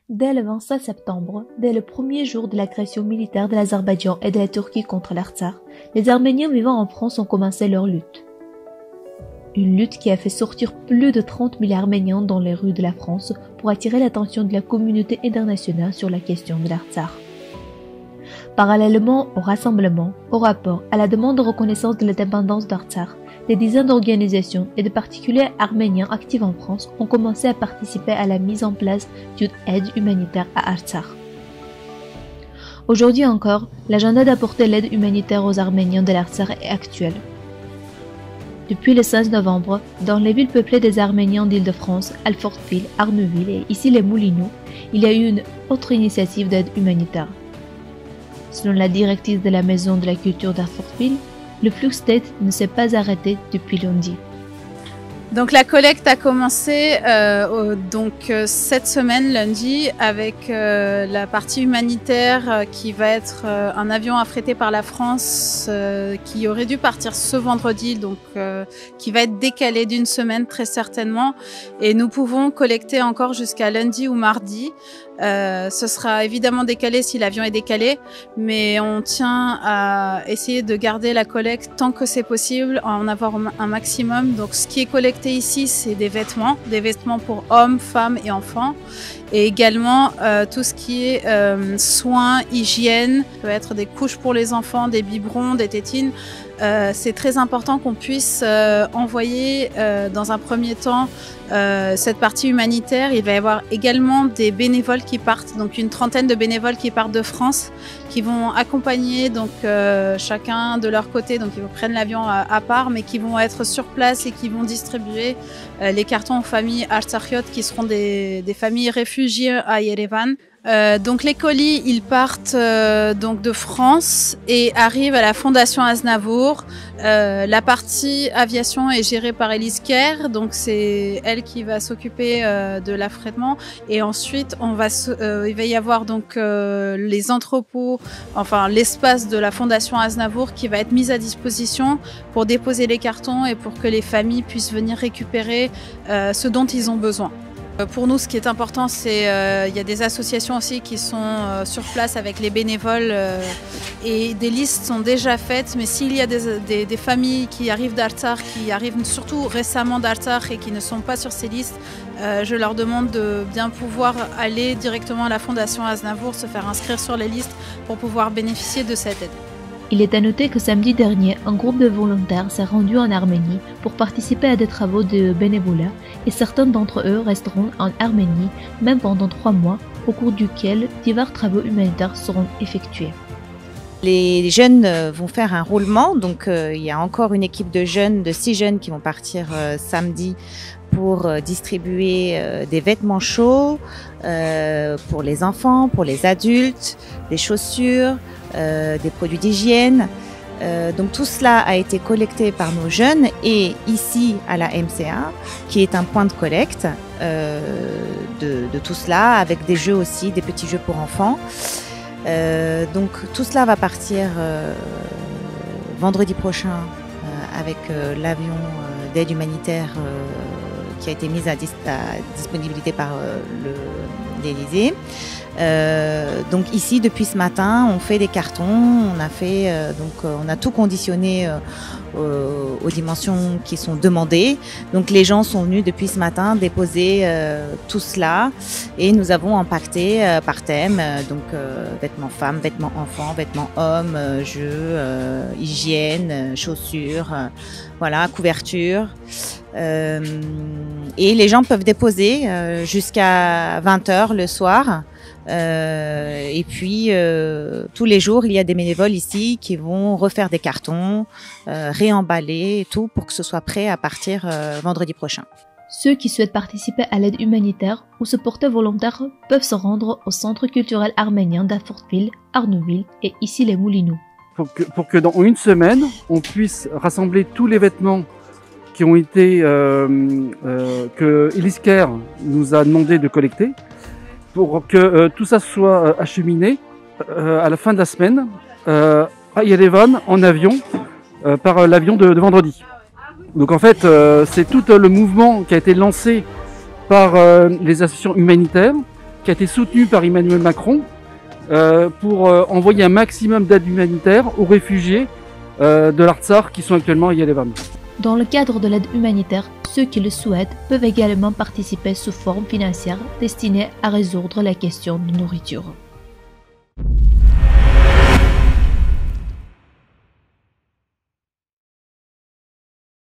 Dès le 27 septembre, dès le premier jour de l'agression militaire de l'Azerbaïdjan et de la Turquie contre l'Artsakh, les Arméniens vivant en France ont commencé leur lutte. Une lutte qui a fait sortir plus de 30 000 Arméniens dans les rues de la France pour attirer l'attention de la communauté internationale sur la question de l'Artsakh. Parallèlement au rassemblement, au rapport à la demande de reconnaissance de l'indépendance d'Artsakh, des dizaines d'organisations et de particuliers arméniens actifs en France ont commencé à participer à la mise en place d'une aide humanitaire à Artsakh. Aujourd'hui encore, l'agenda d'apporter l'aide humanitaire aux Arméniens de l'Artsakh est actuel. Depuis le 16 novembre, dans les villes peuplées des Arméniens d'Île-de-France, Alfortville, Arneuville et ici les Moulineaux, il y a eu une autre initiative d'aide humanitaire. Selon la directrice de la Maison de la Culture d'Alfortville, le flux d'aide ne s'est pas arrêté depuis lundi. Donc la collecte a commencé cette semaine, lundi, avec la partie humanitaire qui va être un avion affrété par la France qui aurait dû partir ce vendredi, donc qui va être décalé d'une semaine très certainement. Et nous pouvons collecter encore jusqu'à lundi ou mardi. Ce sera évidemment décalé si l'avion est décalé, mais on tient à essayer de garder la collecte tant que c'est possible, en avoir un maximum. Donc ce qui est collecté ici, c'est des vêtements pour hommes, femmes et enfants, et également tout ce qui est soins, hygiène, ça peut être des couches pour les enfants, des biberons, des tétines. C'est très important qu'on puisse envoyer dans un premier temps cette partie humanitaire. Il va y avoir également des bénévoles qui partent, donc une trentaine de bénévoles qui partent de France, qui vont accompagner donc chacun de leur côté, donc ils prennent l'avion à part, mais qui vont être sur place et qui vont distribuer les cartons aux familles artsakiotes qui seront des familles réfugiées à Yerevan. Donc les colis, ils partent donc de France et arrivent à la Fondation Aznavour. La partie aviation est gérée par Elise Kerr, donc c'est elle qui va s'occuper de l'affrètement. Et ensuite, il va y avoir donc les entrepôts, enfin l'espace de la Fondation Aznavour qui va être mis à disposition pour déposer les cartons et pour que les familles puissent venir récupérer ce dont ils ont besoin. Pour nous, ce qui est important, c'est il y a des associations aussi qui sont sur place avec les bénévoles et des listes sont déjà faites. Mais s'il y a des familles qui arrivent d'Artsakh, qui arrivent surtout récemment d'Artsakh et qui ne sont pas sur ces listes, je leur demande de bien pouvoir aller directement à la Fondation Aznavour, se faire inscrire sur les listes pour pouvoir bénéficier de cette aide. Il est à noter que samedi dernier, un groupe de volontaires s'est rendu en Arménie pour participer à des travaux de bénévolat et certains d'entre eux resteront en Arménie même pendant 3 mois au cours duquel divers travaux humanitaires seront effectués. Les jeunes vont faire un roulement, donc il y a encore une équipe de 6 jeunes qui vont partir samedi pour distribuer des vêtements chauds pour les enfants, pour les adultes, des chaussures, des produits d'hygiène. Donc tout cela a été collecté par nos jeunes et ici à la MCA, qui est un point de collecte de tout cela, avec des jeux aussi, des petits jeux pour enfants. Donc tout cela va partir vendredi prochain avec l'avion d'aide humanitaire qui a été mise à disponibilité par l'Élysée. Donc ici depuis ce matin on fait des cartons, on a tout conditionné aux dimensions qui sont demandées. Donc les gens sont venus depuis ce matin déposer tout cela et nous avons empaqueté par thème, vêtements femmes, vêtements enfants, vêtements hommes, jeux, hygiène, chaussures, voilà, couverture. Et les gens peuvent déposer jusqu'à 20h le soir. Et puis tous les jours il y a des bénévoles ici qui vont refaire des cartons, réemballer et tout pour que ce soit prêt à partir vendredi prochain. Ceux qui souhaitent participer à l'aide humanitaire ou se porter volontaire peuvent se rendre au Centre culturel arménien d'Alfortville, Arneuville et ici les Moulineaux. Pour que dans une semaine on puisse rassembler tous les vêtements qui ont été que Elise Kerr nous a demandé de collecter, pour que tout ça soit acheminé à la fin de la semaine à Yerevan en avion par l'avion de vendredi. Donc en fait c'est tout le mouvement qui a été lancé par les associations humanitaires qui a été soutenu par Emmanuel Macron pour envoyer un maximum d'aide humanitaire aux réfugiés de l'Artsakh qui sont actuellement à Yerevan. Dans le cadre de l'aide humanitaire, ceux qui le souhaitent peuvent également participer sous forme financière destinée à résoudre la question de nourriture.